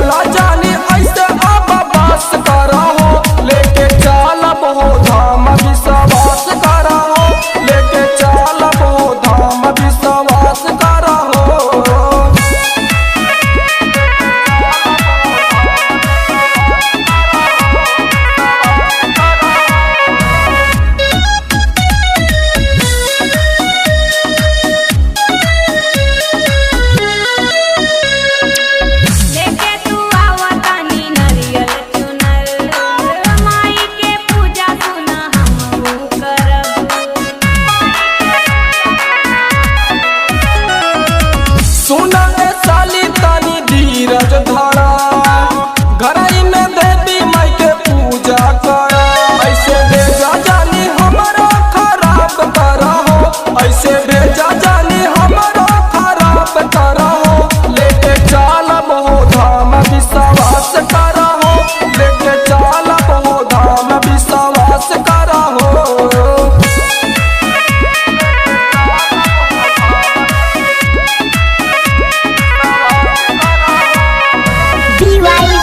बोला जानी ऐसे अब बस करा हो, लेके चलब हो धाम विश्वास करा हो, लेके चलब हो धाम विश्वास करा हो। सुना ए साली तानी धीरज धरा, घरई में देवी माई के पूजा करा। ऐसे भेजा जानी हमारा खराब करा हो, ऐसे भेजा जानी हमारा खराब करा हो, लेके चलब हो धाम विश्वास करा हो, लेके चलब हो धाम विश्वास करा हो। DY